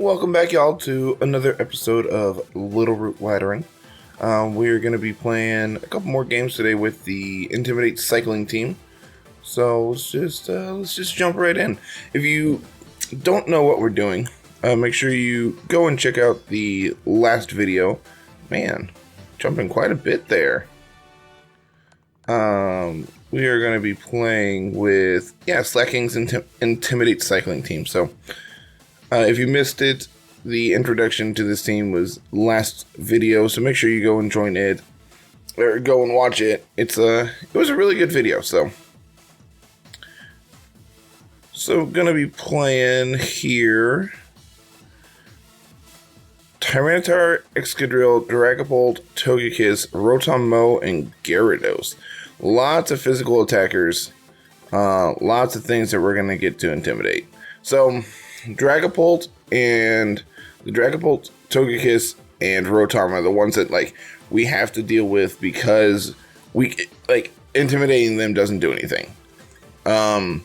Welcome back, y'all, to another episode of Littleroot Laddering. We are going to be playing a couple more games today with the Intimidate cycling team. So let's just jump right in. If you don't know what we're doing, make sure you go and check out the last video. Man, jumping quite a bit there. We are going to be playing with Slack King's Intimidate cycling team. So if you missed it, the introduction to this team was last video, so make sure you go and join it, or go and watch it. It was a really good video, so gonna be playing here Tyranitar, Excadrill, Dragapult, Togekiss, Rotom Mow, and Gyarados. Lots of physical attackers, lots of things that we're gonna get to intimidate. So Dragapult, Togekiss, and Rotom are the ones that we have to deal with because intimidating them doesn't do anything. The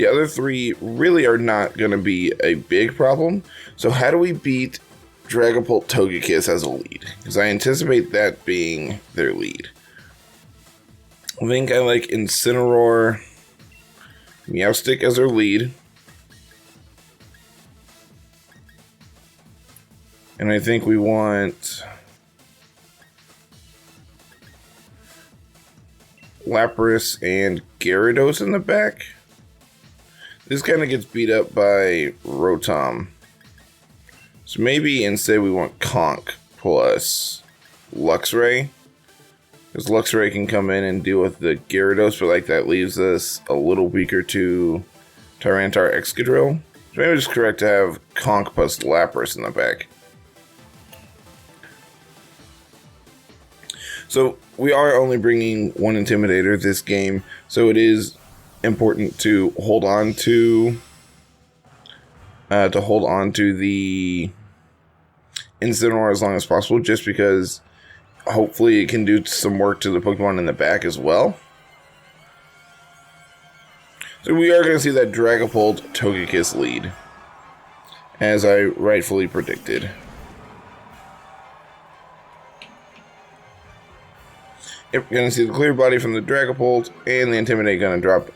other three really are not going to be a big problem. So how do we beat Dragapult, Togekiss as a lead? Because I anticipate that being their lead. I think I like Incineroar, Meowstic as their lead. And I think we want Lapras and Gyarados in the back. This kind of gets beat up by Rotom. So maybe instead we want Conk plus Luxray. Because Luxray can come in and deal with the Gyarados, but that leaves us a little weaker to Tyranitar, Excadrill. So maybe it's correct to have Conk plus Lapras in the back. So we are only bringing one Intimidator this game, so it is important to hold on to the Incineroar as long as possible, just because hopefully it can do some work to the Pokemon in the back as well. So we are going to see that Dragapult Togekiss lead, as I rightfully predicted. Yep, we're going to see the Clear Body from the Dragapult, and the Intimidate going to drop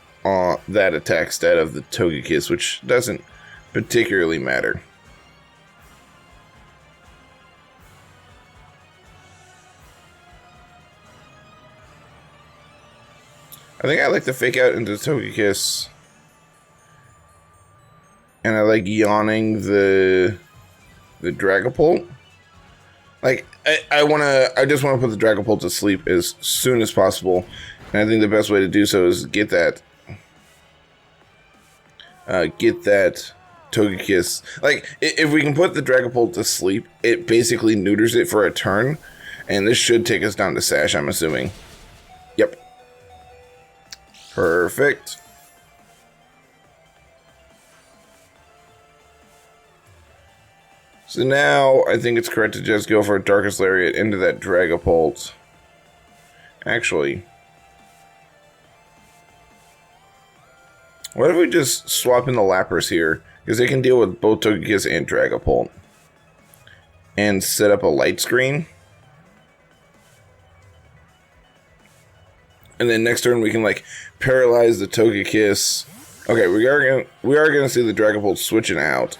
that attack stat of the Togekiss, which doesn't particularly matter. I think I like to fake out into the Togekiss, and I like yawning the Dragapult. I just want to put the Dragapult to sleep as soon as possible, and I think the best way to do so is get that Togekiss. If we can put the Dragapult to sleep, it basically neuters it for a turn, and this should take us down to Sash, I'm assuming. Yep. Perfect. So now, I think it's correct to just go for a Darkest Lariat into that Dragapult. Actually, what if we just swap in the Lapras here? Because they can deal with both Togekiss and Dragapult. And set up a light screen. And then next turn we can paralyze the Togekiss. Okay, we are gonna see the Dragapult switching out.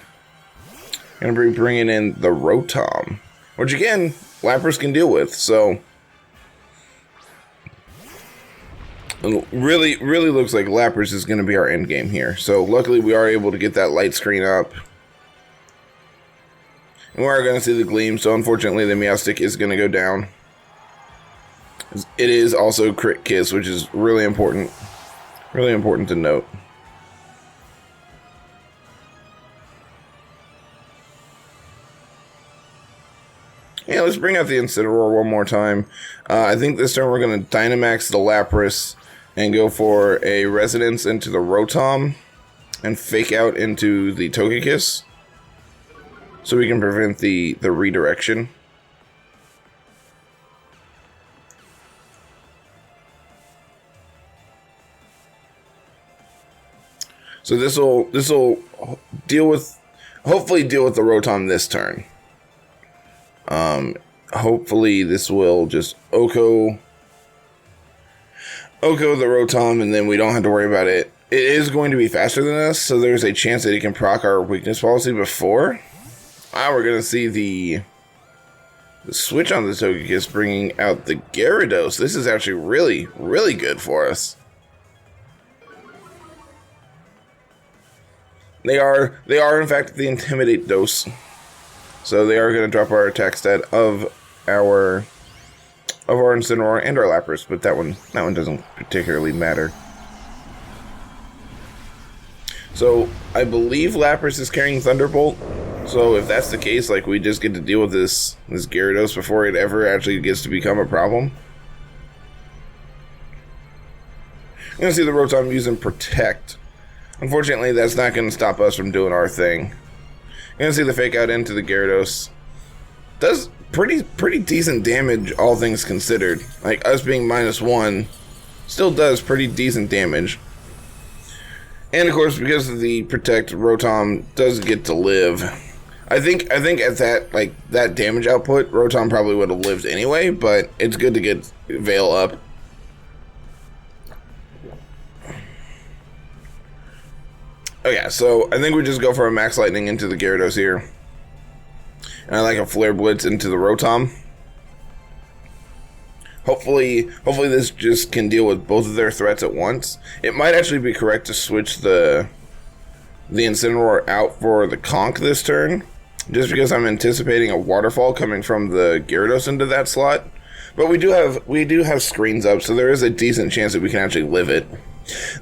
Gonna be bringing in the Rotom, which again, Lapras can deal with, so really looks like Lapras is gonna be our end game here. So luckily we are able to get that light screen up. And we are gonna see the Gleam, so unfortunately the Meowstic is gonna go down. It is also Crit Kiss, which is really important to note. Yeah, let's bring out the Incineroar one more time. I think this turn we're going to Dynamax the Lapras and go for a Resonance into the Rotom and fake out into the Togekiss so we can prevent the redirection. So this will deal with hopefully deal with the Rotom this turn. Hopefully this will just Oko the Rotom, and then we don't have to worry about it. It is going to be faster than us, so there's a chance that it can proc our weakness policy before. We're going to see the switch on the Togekiss bringing out the Gyarados. This is actually really, really good for us. They are in fact the Intimidate dose. So they are going to drop our attack stat of our Incineroar and our Lapras, but that one doesn't particularly matter. So I believe Lapras is carrying Thunderbolt. So if that's the case, like, we just get to deal with this Gyarados before it ever actually gets to become a problem. You're going to see the Rotom using Protect. Unfortunately, that's not going to stop us from doing our thing. You're going to see the Fake Out into the Gyarados. Does pretty decent damage, all things considered. Like, us being -1 still does pretty decent damage. And of course, because of the Protect, Rotom does get to live. I think at that damage output, Rotom probably would have lived anyway, but it's good to get Veil up. Oh yeah, so I think we just go for a Max Lightning into the Gyarados here. And I like a Flare Blitz into the Rotom. Hopefully this just can deal with both of their threats at once. It might actually be correct to switch the Incineroar out for the Conk this turn, just because I'm anticipating a Waterfall coming from the Gyarados into that slot. But we do have screens up, so there is a decent chance that we can actually live it.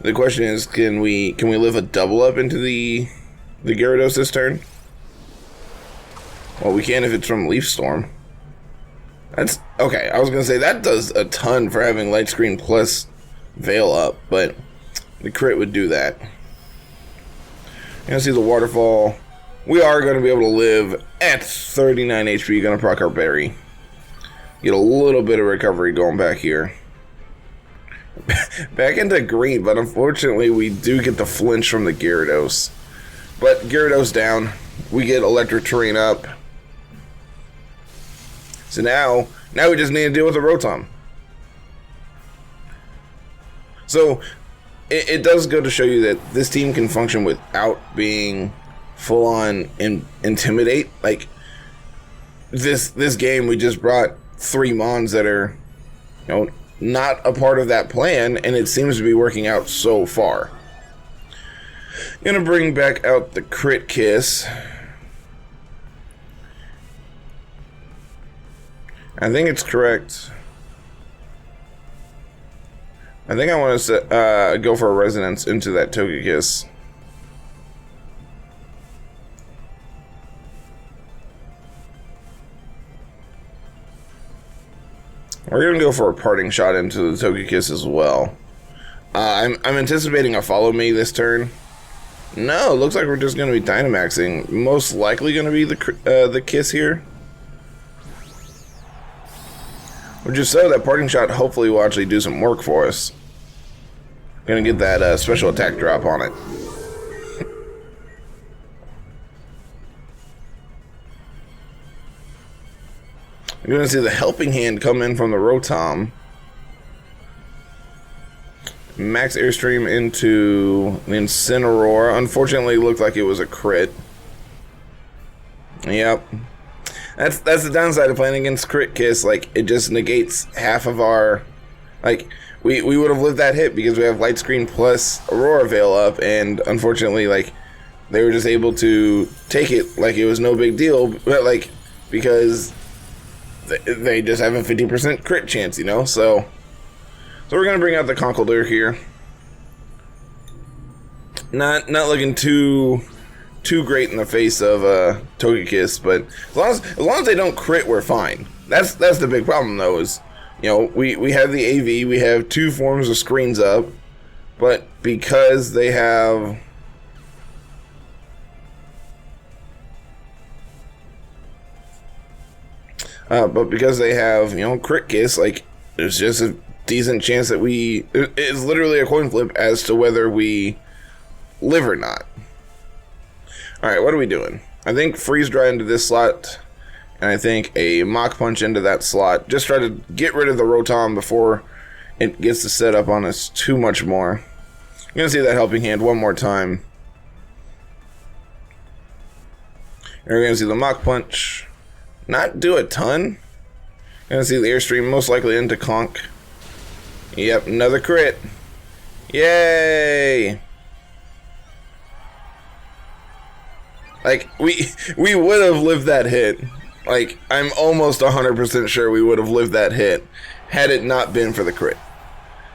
The question is, can we live a double up into the Gyarados this turn? Well, we can if it's from Leaf Storm. That's okay. I was gonna say that does a ton for having Light Screen plus Veil up, but the crit would do that. You're gonna see the Waterfall. We are gonna be able to live at 39 HP. Gonna proc our Berry. Get a little bit of recovery going back here. Back into green, but unfortunately we do get the flinch from the Gyarados. But Gyarados down. We get Electric Terrain up. So now we just need to deal with the Rotom. So it does go to show you that this team can function without being full on intimidate. Like this game, we just brought 3 Mons that are, not a part of that plan, and it seems to be working out so far. Gonna bring back out the Crit Kiss. I think it's correct. I think I want to go for a Resonance into that Togekiss. We're going to go for a Parting Shot into the Togekiss as well. I'm anticipating a Follow Me this turn. No, looks like we're just going to be Dynamaxing. Most likely going to be the Kiss here. Which is so that Parting Shot hopefully will actually do some work for us. Gonna get that special attack drop on it. You're gonna see the Helping Hand come in from the Rotom. Max Airstream into the Incineroar. Unfortunately, it looked like it was a crit. Yep. That's the downside of playing against Crit Kiss. Like, it just negates half of our... Like, we would have lived that hit because we have Light Screen plus Aurora Veil up, and unfortunately, like, they were just able to take it like it was no big deal, but, like, because they just have a 50% crit chance, So we're going to bring out the Conkeldurr here. Not looking too great in the face of Togekiss, but as long as they don't crit, we're fine. That's the big problem, though, is, we have the AV, we have 2 forms of screens up, but because they have... Crit Kiss, like, there's just a decent chance that it's literally a coin flip as to whether we live or not. Alright, what are we doing? I think Freeze Dry into this slot, and I think a Mach Punch into that slot. Just try to get rid of the Rotom before it gets to set up on us too much more. I'm going to see that Helping Hand one more time. And we're going to see the Mach Punch not do a ton. Going to see the Airstream most likely into Conk. Yep, another crit. Yay! Like, we would have lived that hit. Like, I'm almost 100% sure we would have lived that hit had it not been for the crit.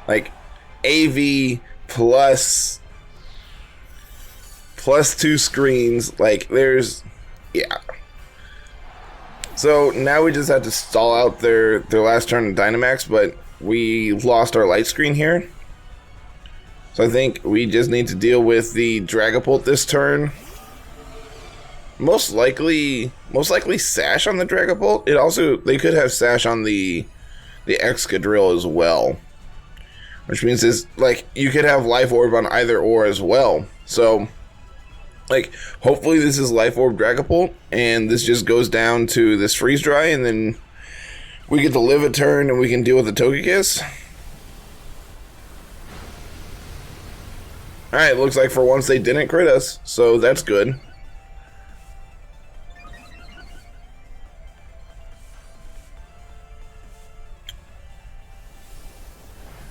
Like, AV plus 2 screens. Like, there's... Yeah. So, now we just had to stall out their last turn of Dynamax, but we lost our light screen here. So I think we just need to deal with the Dragapult this turn. Most likely Sash on the Dragapult. They could have Sash on the Excadrill as well. Which means is like you could have Life Orb on either or as well. So like hopefully this is Life Orb Dragapult and this just goes down to this Freeze Dry and then we get to live a turn and we can deal with the Togekiss. Alright, looks like for once they didn't crit us, so that's good.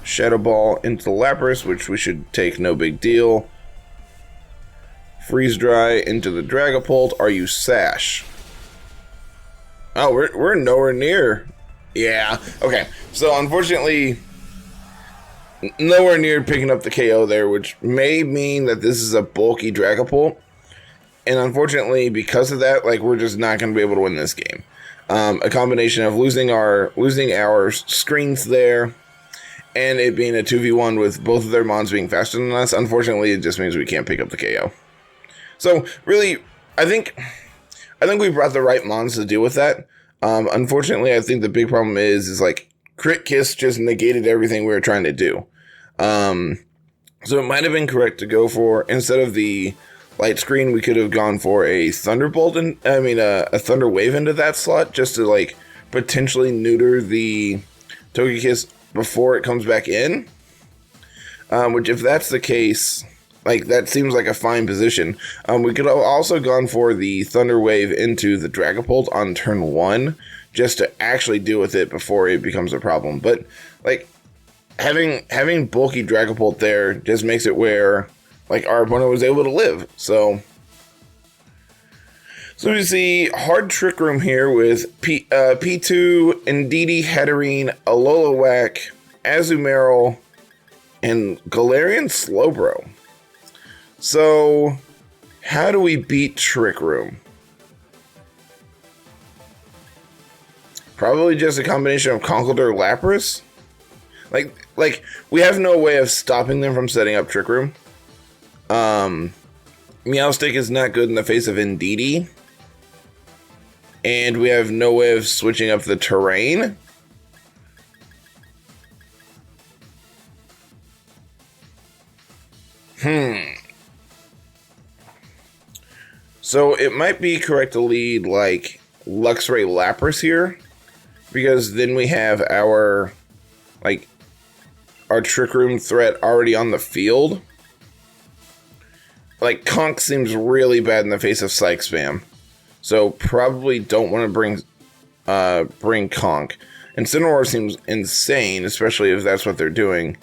Shadow Ball into the Lapras, which we should take no big deal. Freeze Dry into the Dragapult. Are you Sash? Oh, we're nowhere near. Yeah, okay. So unfortunately, nowhere near picking up the KO there, which may mean that this is a bulky Dragapult. And unfortunately, because of that, like we're just not going to be able to win this game. A combination of losing our screens there, and it being a 2v1 with both of their mons being faster than us. Unfortunately, it just means we can't pick up the KO. So really, I think we brought the right mons to deal with that. Unfortunately, I think the big problem is like Crit Kiss just negated everything we were trying to do. So it might have been correct to go for, instead of the light screen, we could have gone for a Thunderbolt and a Thunder Wave into that slot just to like potentially neuter the Togekiss before it comes back in. Which if that's the case, like that seems like a fine position. We could have also gone for the Thunder Wave into the Dragapult on turn 1 just to actually deal with it before it becomes a problem. But like having bulky Dragapult there just makes it where like our opponent was able to live. So we see hard Trick Room here with P2, Indeedee, Hatterene, Alola, Azumarill, and Galarian Slowbro. So how do we beat Trick Room? Probably just a combination of Conkeldurr, Lapras. Like we have no way of stopping them from setting up Trick Room. Meowstic is not good in the face of Indeedee. And we have no way of switching up the terrain. So it might be correct to lead like Luxray Lapras here, because then we have our Trick Room threat already on the field. Like Conk seems really bad in the face of Psych Spam, so probably don't want to bring Conk. And Incineroar seems insane, especially if that's what they're doing.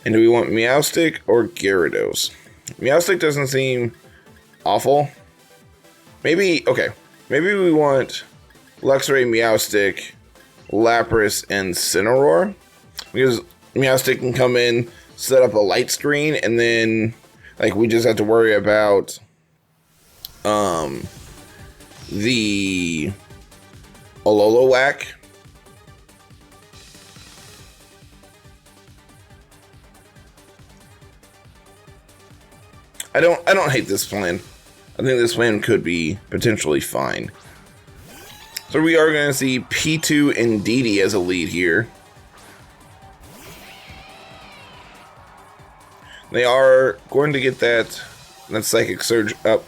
And do we want Meowstic or Gyarados? Meowstic doesn't seem awful. Maybe we want Luxray, Meowstic, Lapras, and Incineroar. Because Meowstic can come in, set up a light screen, and then like we just have to worry about the Alola. I don't hate this plan. I think this plan could be potentially fine. So we are going to see P2 Indeedee as a lead here. They are going to get that Psychic Surge up.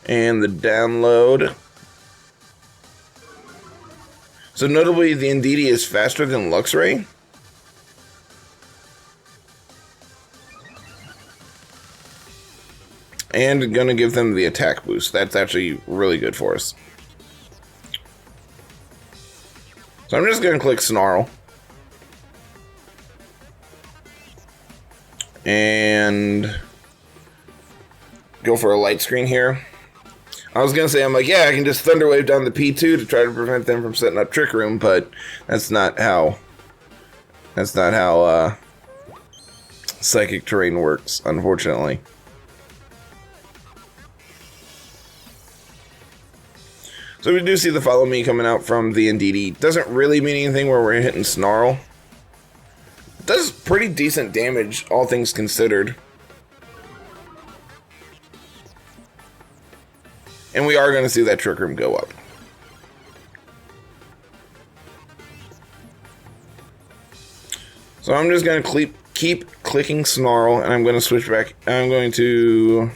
And the download. So notably, the Indeedee is faster than Luxray. And gonna give them the attack boost. That's actually really good for us. So I'm just gonna click Snarl. And go for a light screen here. I was gonna say, I'm like, yeah, I can just Thunder Wave down the P2 to try to prevent them from setting up Trick Room, but that's not how Psychic Terrain works, unfortunately. So we do see the Follow Me coming out from the Indeedee. Doesn't really mean anything where we're hitting Snarl. Does pretty decent damage, all things considered. And we are going to see that Trick Room go up. So I'm just going to keep clicking Snarl, and I'm going to switch back. I'm going to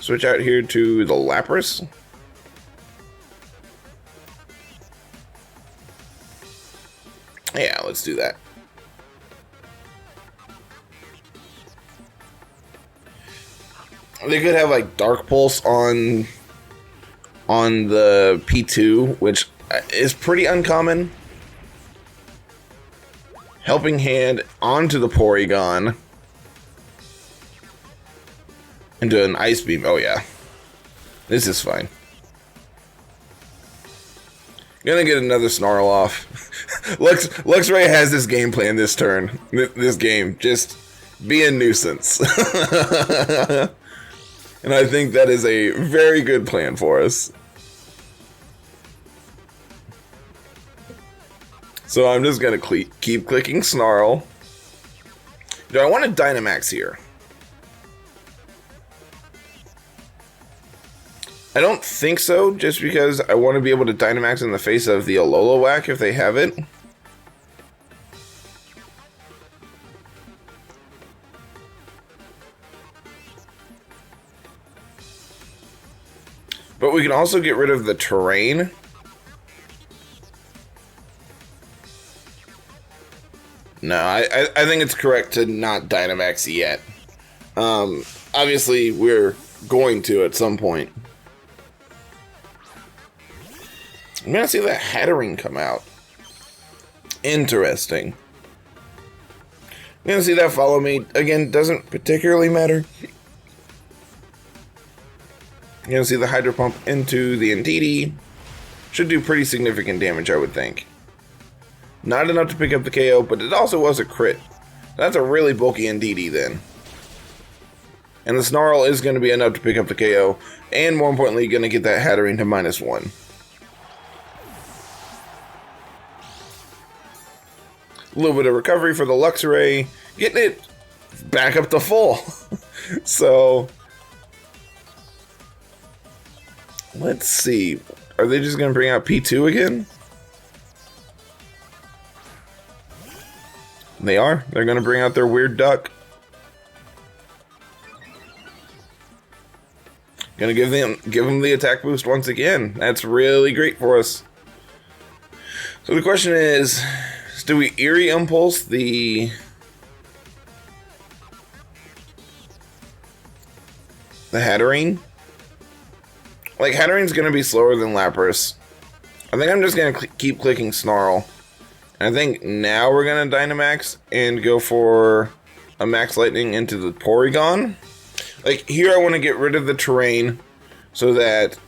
switch out here to the Lapras. Yeah, let's do that. They could have like Dark Pulse on the P2, which is pretty uncommon. Helping Hand onto the Porygon. Into an Ice Beam. Oh yeah. This is fine. Gonna get another Snarl off. Luxray has this game plan this turn. This game. Just be a nuisance. And I think that is a very good plan for us. So I'm just going to keep clicking Snarl. Do I want to Dynamax here? I don't think so, just because I want to be able to Dynamax in the face of the Alola if they have it. But we can also get rid of the terrain. No, I think it's correct to not Dynamax yet. Obviously, we're going to at some point. I'm going to see that Hattering come out. Interesting. I'm going to see that Follow Me. Again, doesn't particularly matter. You're going to see the Hydro Pump into the Indeedee. Should do pretty significant damage, I would think. Not enough to pick up the KO, but it also was a crit. That's a really bulky Indeedee then. And the Snarl is going to be enough to pick up the KO. And more importantly, going to get that Hattering to -1. A little bit of recovery for the Luxray. Getting it back up to full. So... let's see. Are they just going to bring out P2 again? They are. They're going to bring out their weird duck. Going to give them the attack boost once again. That's really great for us. So the question is, do we Eerie Impulse the Hattering? Like, Hattering's going to be slower than Lapras. I think I'm just going to keep clicking Snarl. And I think now we're going to Dynamax and go for a Max Lightning into the Porygon. Like, here I want to get rid of the terrain so that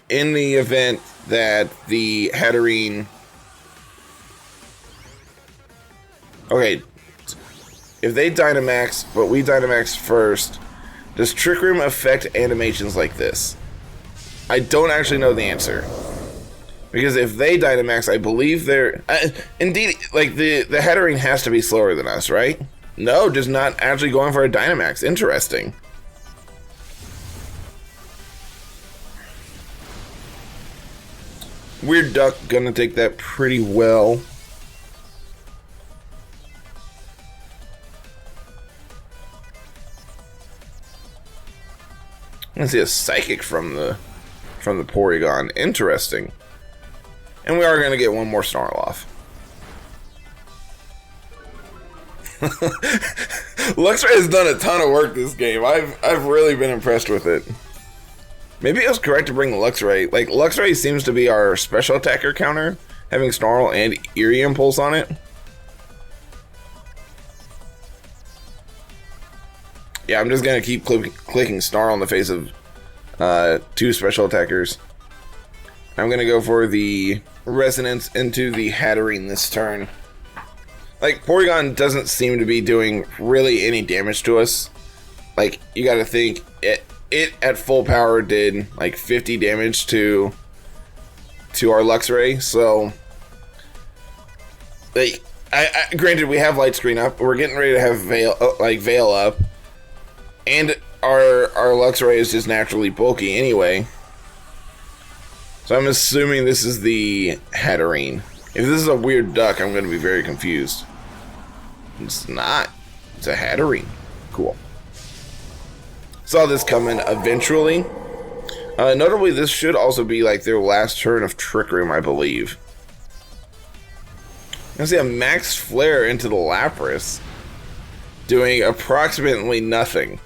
in the event that the Hattering... okay, if they Dynamax, but we Dynamax first, does Trick Room affect animations like this? I don't actually know the answer. Because if they Dynamax, I believe they're... indeed, like, the Hattering has to be slower than us, right? No, just not actually going for a Dynamax. Interesting. Weird Duck gonna take that pretty well. I see a psychic from the Porygon. Interesting. And we are going to get one more Snarl off. Luxray has done a ton of work this game. I've really been impressed with it. Maybe it was correct to bring Luxray. Like, Luxray seems to be our special attacker counter, having Snarl and Eerie Impulse on it. Yeah, I'm just going to keep clicking Snarl in the face of 2 special attackers. I'm going to go for the Resonance into the Hatterene this turn. Like, Porygon doesn't seem to be doing really any damage to us. Like, you got to think, it at full power did like 50 damage to our Luxray. So, like, granted, we have Light Screen up. We're getting ready to have Veil up. And our Luxray is just naturally bulky anyway. So I'm assuming this is the Hatterene. If this is a weird duck, I'm going to be very confused. It's not. It's a Hatterene. Cool. Saw this coming eventually. Notably, this should also be like their last turn of Trick Room, I believe. I see a Max Flare into the Lapras, doing approximately nothing.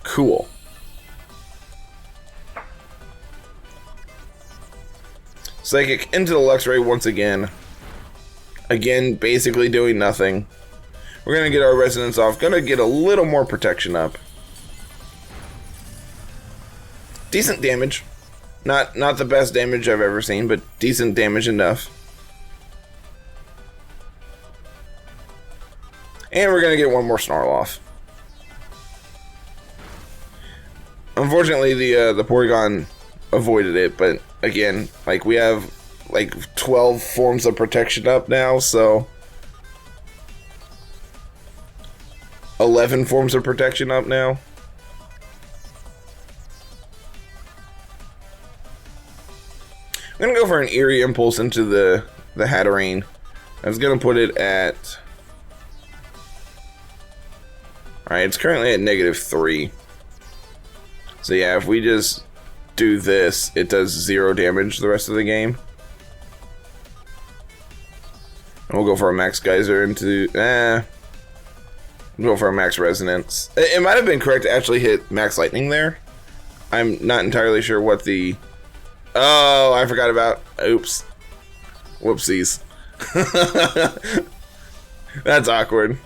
Cool. Psychic into the Luxray once again. Again, basically doing nothing. We're going to get our Resonance off. Going to get a little more protection up. Decent damage. Not the best damage I've ever seen, but decent damage enough. And we're going to get one more Snarl off. Unfortunately, the Porygon avoided it, but again, like, we have like 12 forms of protection up now, so 11 forms of protection up now. I'm gonna go for an Eerie Impulse into the Hatterene. I was gonna put it at... Alright, it's currently at -3. So yeah, if we just do this, it does 0 damage the rest of the game. And we'll go for a Max Geyser into... We'll go for a Max Resonance. It might have been correct to actually hit Max Lightning there. I'm not entirely sure what the... Oh, I forgot about... Oops. Whoopsies. That's awkward.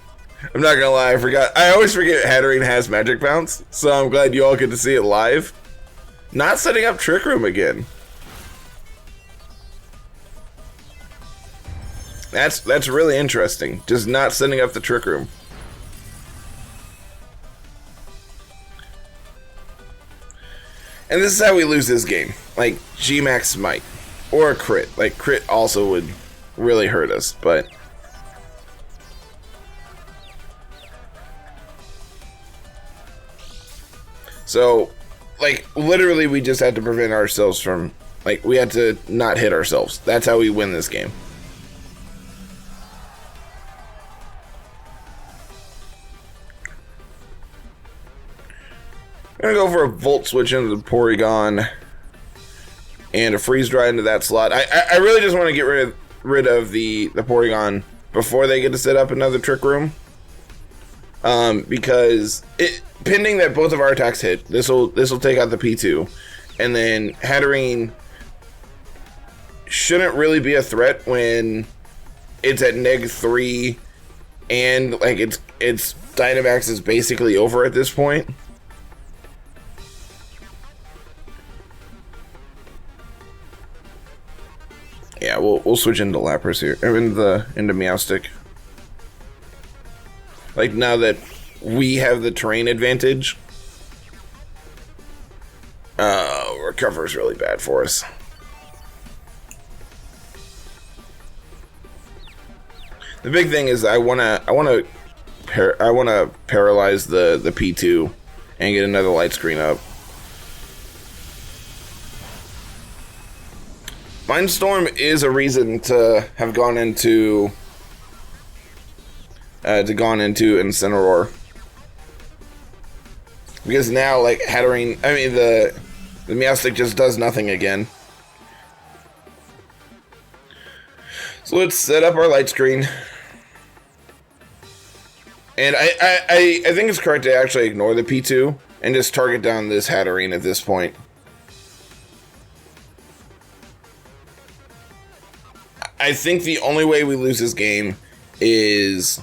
I'm not gonna lie, I forgot. I always forget Hatterene has Magic Bounce, so I'm glad you all get to see it live. Not setting up Trick Room again. That's really interesting. Just not setting up the Trick Room. And this is how we lose this game. Like, G-Max Smite. Or a crit. Like, crit also would really hurt us, but... So, like, literally we just had to prevent ourselves from... Like, we had to not hit ourselves. That's how we win this game. I'm gonna go for a Volt Switch into the Porygon and a Freeze Dry into that slot. I really just want to get rid of the Porygon before they get to set up another Trick Room. Because pending that both of our attacks hit, this will take out the P2, and then Hatterene shouldn't really be a threat when it's at -3 and like its Dynamax is basically over at this point. Yeah, we'll switch into Lapras here, or into Meowstic. Like, now that we have the terrain advantage, recover is really bad for us. The big thing is I wanna paralyze the P2 and get another light screen up. Mindstorm is a reason to have gone into Incineroar. Because now, like, Hatterene... I mean, the Meowstic just does nothing again. So let's set up our light screen. And I think it's correct to actually ignore the P2 and just target down this Hatterene at this point. I think the only way we lose this game is,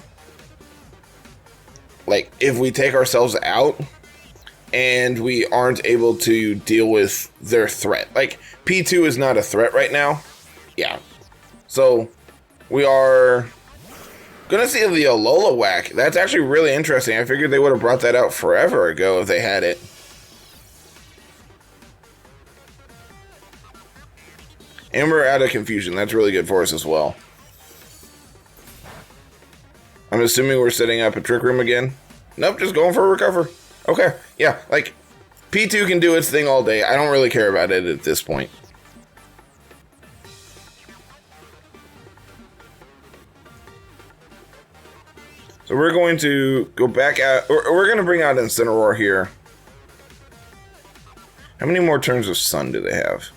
like, if we take ourselves out and we aren't able to deal with their threat. Like, P2 is not a threat right now. Yeah. So, we are gonna see the Alola Whack. That's actually really interesting. I figured they would have brought that out forever ago if they had it. And we're out of confusion. That's really good for us as well. I'm assuming we're setting up a Trick Room again. Nope, just going for a recover. Okay, yeah, like, P2 can do its thing all day. I don't really care about it at this point. So we're going to go back out, or we're going to bring out Incineroar here. How many more turns of Sun do they have?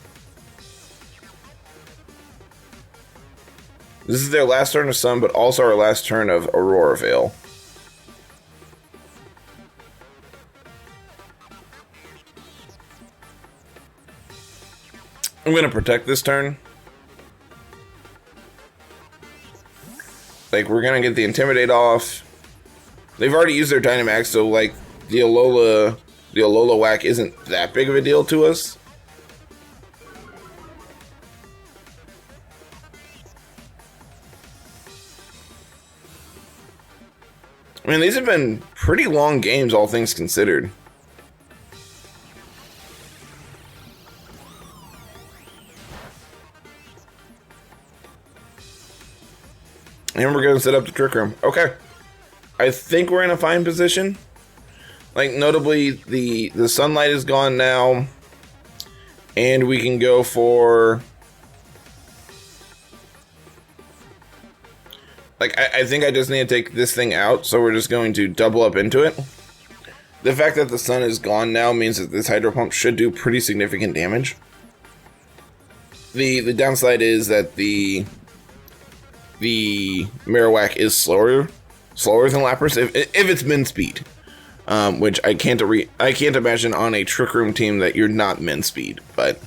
This is their last turn of Sun, but also our last turn of Aurora Veil. I'm going to protect this turn. Like, we're going to get the Intimidate off. They've already used their Dynamax, so, like, the Alola Whack isn't that big of a deal to us. I mean, these have been pretty long games, all things considered. And we're going to set up the Trick Room. Okay. I think we're in a fine position. Like, notably, the sunlight is gone now. And we can go for... Like, I think I just need to take this thing out, so we're just going to double up into it. The fact that the sun is gone now means that this Hydro Pump should do pretty significant damage. The downside is that the Marowak is slower than Lapras if it's min speed, which I can't imagine on a Trick Room team that you're not min speed, but.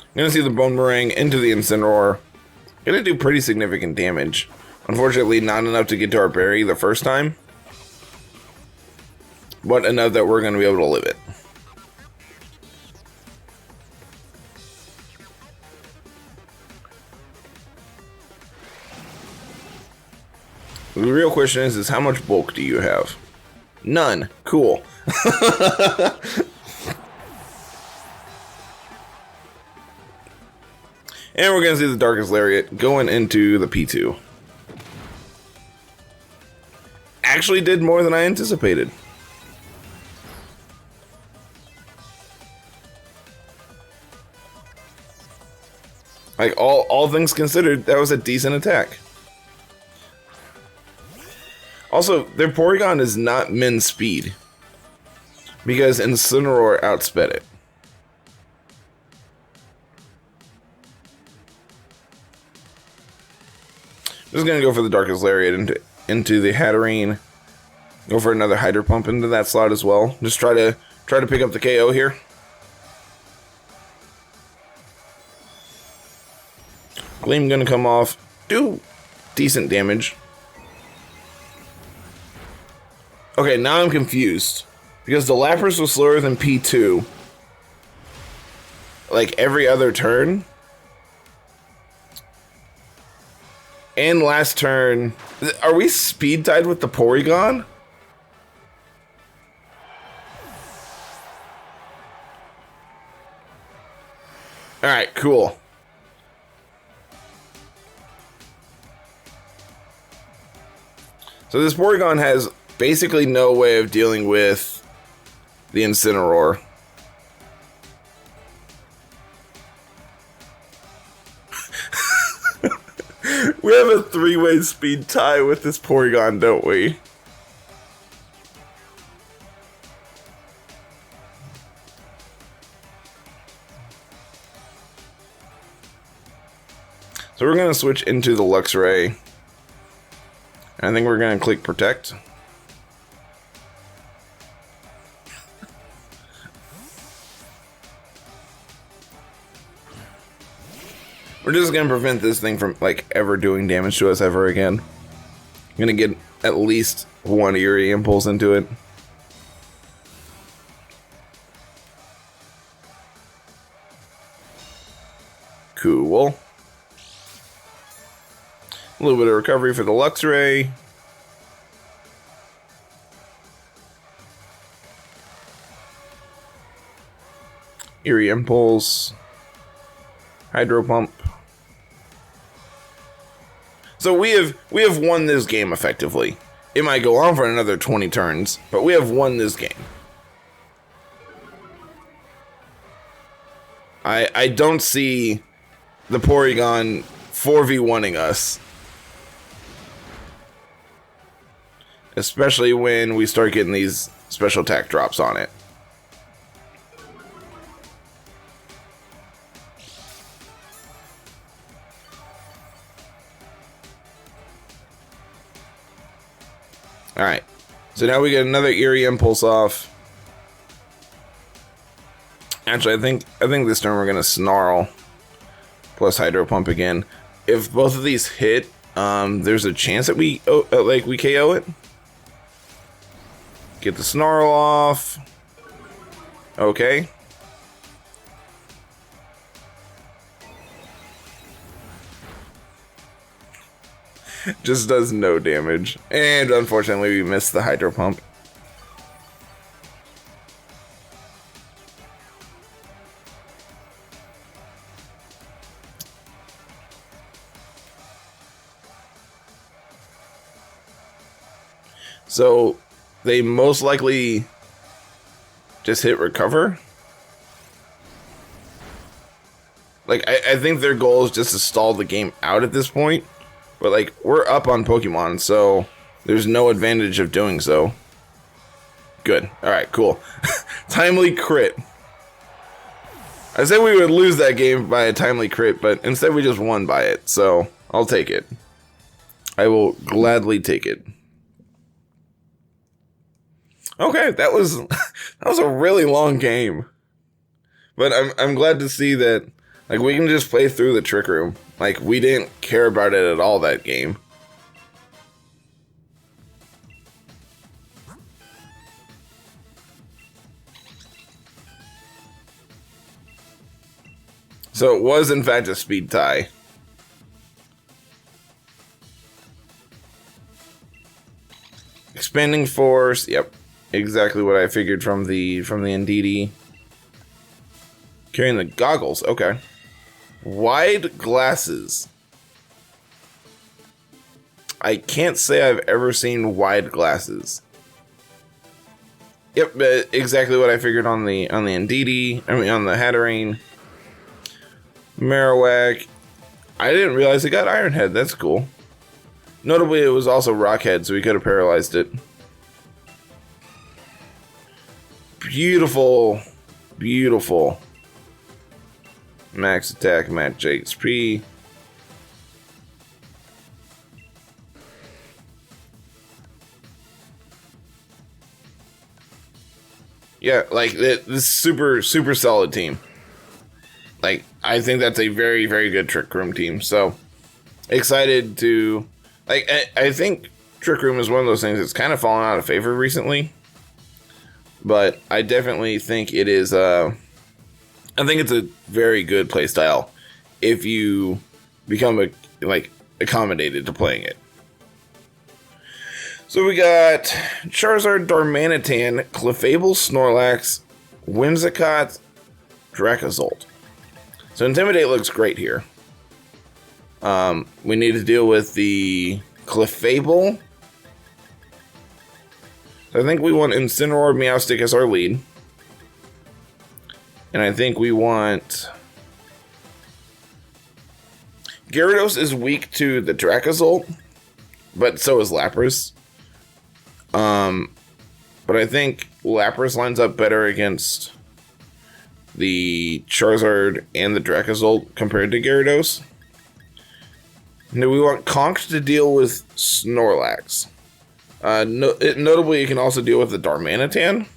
I'm going to see the Bone Meringue into the Incineroar. Going to do pretty significant damage. Unfortunately, not enough to get to our berry the first time. But enough that we're going to be able to live it. The real question is how much bulk do you have? None. Cool. And we're going to see the Darkest Lariat going into the P2. Actually did more than I anticipated. Like, all things considered, that was a decent attack. Also, their Porygon is not min speed. Because Incineroar outsped it. Just gonna go for the Darkest Lariat into the Hatterene. Go for another Hydro Pump into that slot as well. Just try to pick up the KO here. Gleam gonna come off. Do decent damage. Okay, now I'm confused. Because the Lapras was slower than P2. Like every other turn. And last turn, are we speed tied with the Porygon? Alright, cool. So this Porygon has basically no way of dealing with the Incineroar. We have a three-way speed tie with this Porygon, don't we? So we're going to switch into the Luxray. I think we're going to click Protect. We're just going to prevent this thing from, like, ever doing damage to us ever again. I'm going to get at least one Eerie Impulse into it. Cool. A little bit of recovery for the Luxray. Eerie Impulse. Hydro Pump. So we have won this game effectively. It might go on for another 20 turns, but we have won this game. I don't see the Porygon 4v1ing us. Especially when we start getting these special attack drops on it. Alright. So now we get another Eerie Impulse off. Actually, I think this turn we're gonna Snarl plus Hydro Pump again. If both of these hit, there's a chance that we KO it. Get the Snarl off. Okay. Just does no damage. And unfortunately, we missed the Hydro Pump. So they most likely just hit recover. Like, I think their goal is just to stall the game out at this point. But, like, we're up on Pokemon, so there's no advantage of doing so. Good. Alright, cool. Timely crit. I said we would lose that game by a timely crit, but instead we just won by it, so I'll take it. I will gladly take it. Okay, that was a really long game. But I'm glad to see that, like, we can just play through the Trick Room. Like, we didn't care about it at all that game. So it was in fact a speed tie. Expanding Force, yep. Exactly what I figured from the Indeedee. Carrying the goggles, okay. Wide glasses. I can't say I've ever seen wide glasses. Yep, exactly what I figured on the Indeedee. I mean, on the Hatterene. Marowak. I didn't realize it got Iron Head. That's cool. Notably, it was also Rock Head, so we could have paralyzed it. Beautiful. Beautiful. Max attack, match HP. Yeah, like, this super solid team. Like, I think that's a very, very good Trick Room team. So, excited to... Like, I think Trick Room is one of those things that's kind of fallen out of favor recently. But I definitely think it is... I think it's a very good playstyle if you become, accommodated to playing it. So we got Charizard, Darmanitan, Clefable, Snorlax, Whimsicott, Dracozolt. So Intimidate looks great here. We need to deal with the Clefable. So I think we want Incineroar, Meowstic as our lead. And I think we want Gyarados is weak to the Dracozolt, but so is Lapras. But I think Lapras lines up better against the Charizard and the Dracozolt compared to Gyarados. Now we want Conch to deal with Snorlax. Notably, it can also deal with the Darmanitan.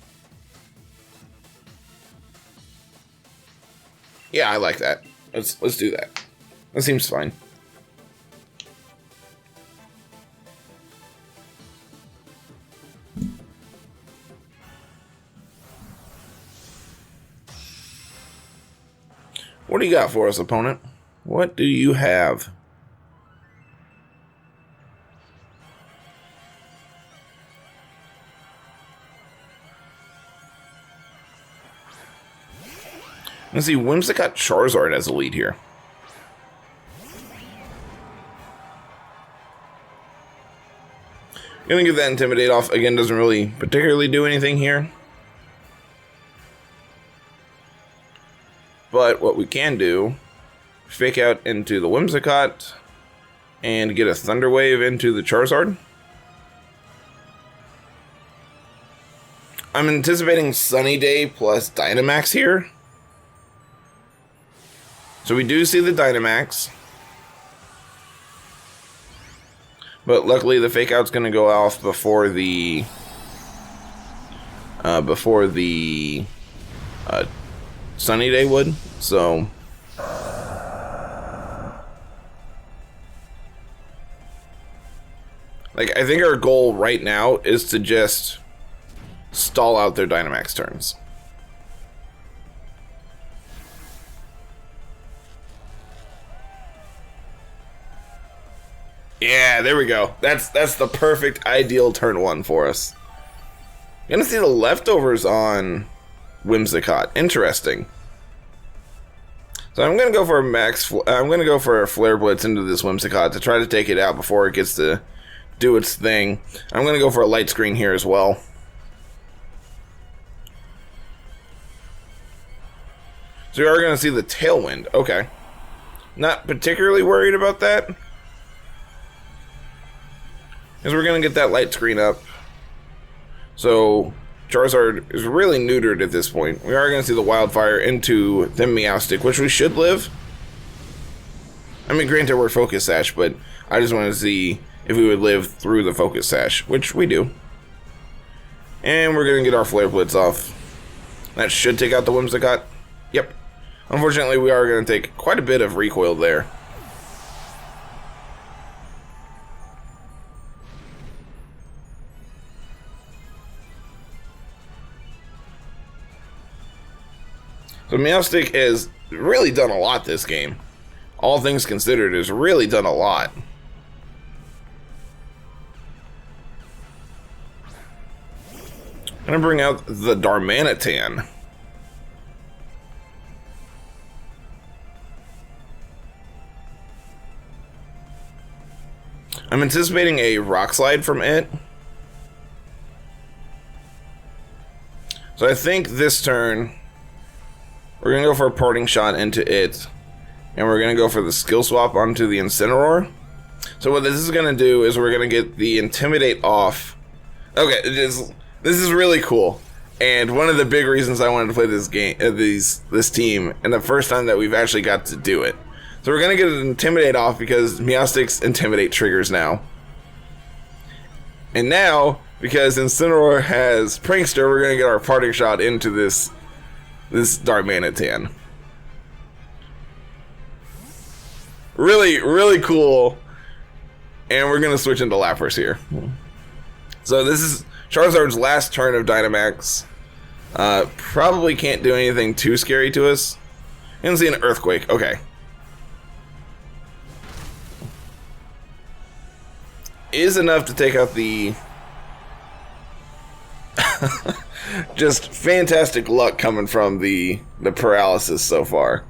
Yeah, I like that. Let's do that. That seems fine. What do you got for us, opponent? What do you have? Let's see, Whimsicott Charizard as a lead here. Gonna give that Intimidate off. Again, doesn't really particularly do anything here. But what we can do, fake out into the Whimsicott and get a Thunder Wave into the Charizard. I'm anticipating Sunny Day plus Dynamax here. So we do see the Dynamax. But luckily the fake out's going to go off before the Sunny Day would. So like, I think our goal right now is to just stall out their Dynamax turns. Yeah, there we go. That's the perfect ideal turn one for us. You're gonna see the leftovers on Whimsicott. Interesting. So I'm gonna go for a Flare Blitz into this Whimsicott to try to take it out before it gets to do its thing. I'm gonna go for a Light Screen here as well. So we are gonna see the Tailwind. Okay. Not particularly worried about that, because we're going to get that Light Screen up. So Charizard is really neutered at this point. We are going to see the Wildfire into the Meowstic, which we should live. I mean, granted, we're Focus Sash, but I just wanted to see if we would live through the Focus Sash, which we do. And we're going to get our Flare Blitz off. That should take out the Whimsicott. Yep. Unfortunately, we are going to take quite a bit of recoil there. So Meowstic has really done a lot this game. All things considered, has really done a lot. I'm gonna bring out the Darmanitan. I'm anticipating a Rock Slide from it. So I think this turn we're going to go for a Parting Shot into it, and we're going to go for the Skill Swap onto the Incineroar. So what this is going to do is we're going to get the Intimidate off. Okay, this is really cool, and one of the big reasons I wanted to play this game, this team, and the first time that we've actually got to do it. So we're going to get an Intimidate off because Meowstic's Intimidate triggers now. And now, because Incineroar has Prankster, we're going to get our Parting Shot into this Darmanitan. Really, really cool. And we're going to switch into Lapras here. So this is Charizard's last turn of Dynamax. Probably can't do anything too scary to us. You can see an Earthquake. Okay. Is enough to take out the... Just fantastic luck coming from the paralysis so far.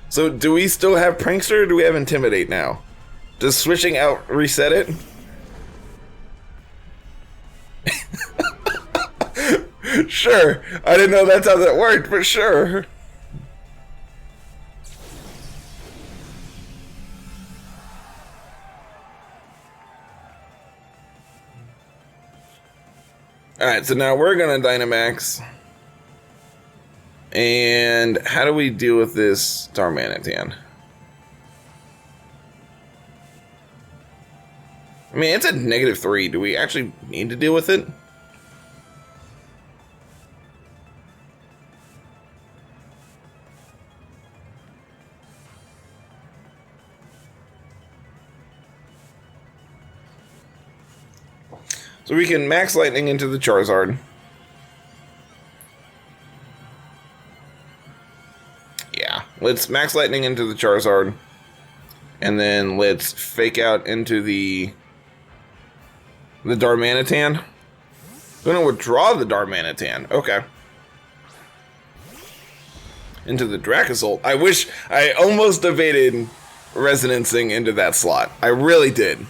So do we still have Prankster, or do we have Intimidate now? Does switching out reset it? Sure. I didn't know that's how that worked, but sure. Alright, so now we're gonna Dynamax. And how do we deal with this Darmanitan? I mean, it's at -3. Do we actually need to deal with it? So we can Max Lightning into the Charizard. Yeah, let's Max Lightning into the Charizard. And then let's Fake Out into the Darmanitan. Gonna withdraw the Darmanitan. Okay. Into the Dracozolt. I wish I almost evaded Resonancing into that slot. I really did.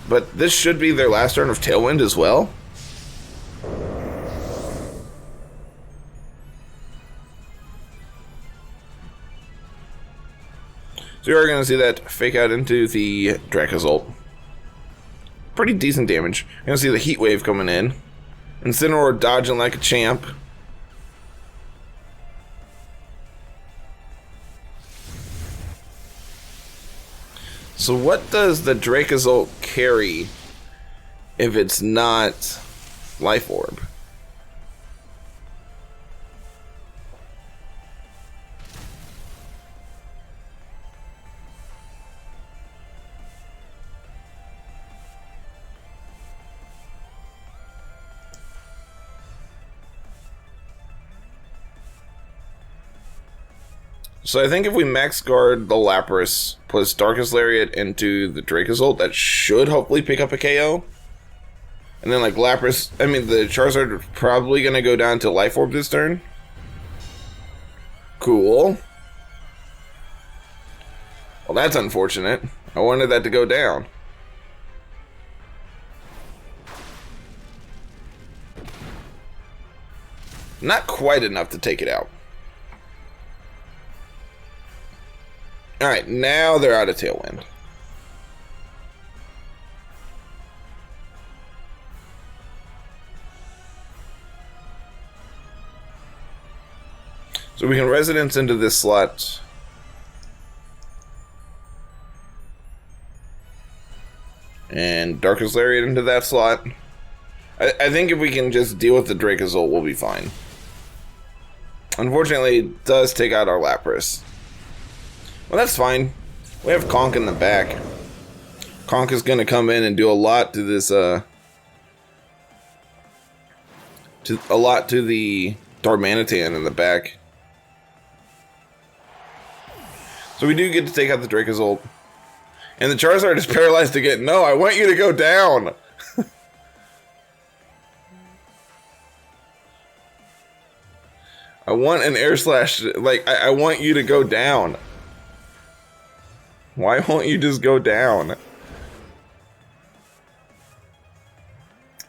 But this should be their last turn of Tailwind as well. So you are going to see that Fake Out into the Dracozolt. Pretty decent damage. You're going to see the Heat Wave coming in. Incineroar dodging like a champ. So what does the Dracozolt carry if it's not Life Orb? So I think if we max guard the Lapras plus Darkest Lariat into the Dracozolt, that should hopefully pick up a KO. And then like Lapras, I mean the Charizard is probably going to go down to Life Orb this turn. Cool. Well, that's unfortunate. I wanted that to go down. Not quite enough to take it out. Alright, now they're out of Tailwind. So we can Resonance into this slot. And Darkest Lariat into that slot. I think if we can just deal with the Dracozolt, we'll be fine. Unfortunately, it does take out our Lapras. Well, that's fine. We have Conk in the back. Conk is going to come in and do a lot to this, a lot to the Darmanitan in the back. So we do get to take out the Dracozolt. And the Charizard is paralyzed again. No, I want you to go down. I want an Air Slash. Like, I want you to go down. Why won't you just go down?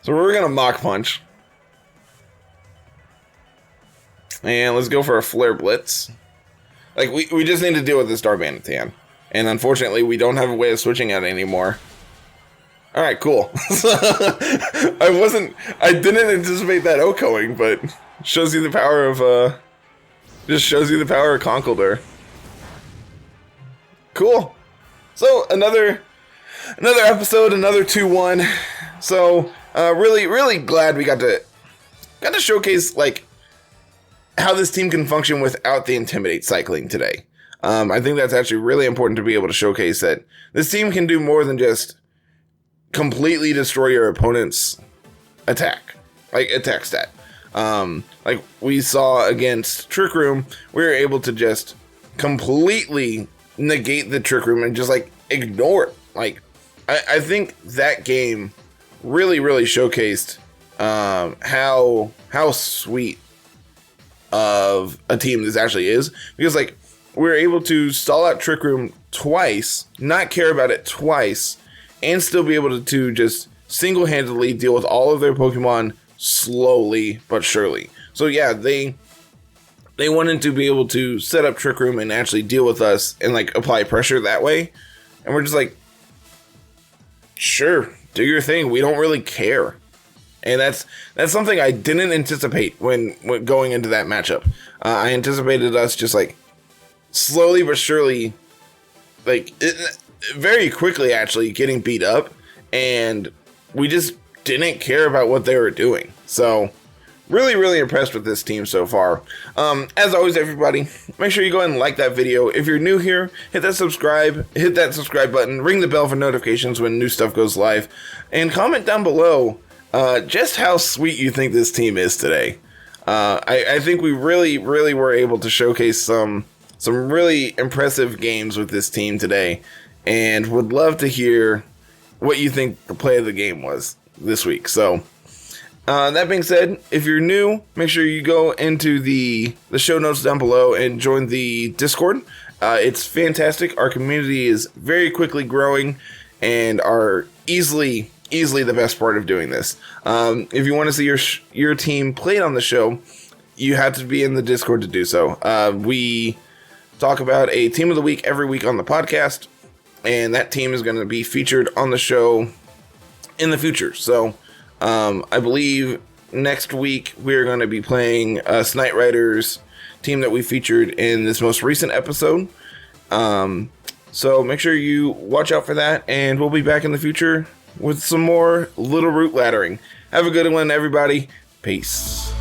So we're gonna Mach Punch. And let's go for a Flare Blitz. Like, we just need to deal with this Darmanitan. And unfortunately, we don't have a way of switching out anymore. Alright, cool. I didn't anticipate that OHKOing, but shows you the power of, just shows you the power of Conkeldurr. Cool. So another episode, another 2-1. So really glad we got to showcase like how this team can function without the Intimidate cycling today. I think that's actually really important to be able to showcase that this team can do more than just completely destroy your opponent's attack stat. Like we saw against Trick Room, we were able to just completely negate the Trick Room and just like ignore it. Like I think that game really showcased how sweet of a team this actually is, because like we were able to stall out Trick Room twice, not care about it twice, and still be able to just single-handedly deal with all of their Pokemon slowly but surely. So yeah, they they wanted to be able to set up Trick Room and actually deal with us and like apply pressure that way. And we're just like, sure, do your thing. We don't really care. And that's something I didn't anticipate when going into that matchup. I anticipated us just like slowly but surely, like very quickly actually getting beat up. And we just didn't care about what they were doing. So really, really impressed with this team so far. As always, everybody, make sure you go ahead and like that video. If you're new here, hit that subscribe button, ring the bell for notifications when new stuff goes live, and comment down below just how sweet you think this team is today. I think we really, really were able to showcase some really impressive games with this team today, and would love to hear what you think the play of the game was this week. So that being said, if you're new, make sure you go into the show notes down below and join the Discord. It's fantastic. Our community is very quickly growing and are easily the best part of doing this. If you want to see your team played on the show, you have to be in the Discord to do so. We talk about a team of the week every week on the podcast, and that team is going to be featured on the show in the future. So I believe next week we're going to be playing Snight Riders team that we featured in this most recent episode. So make sure you watch out for that, and we'll be back in the future with some more Littleroot laddering. Have a good one, everybody. Peace.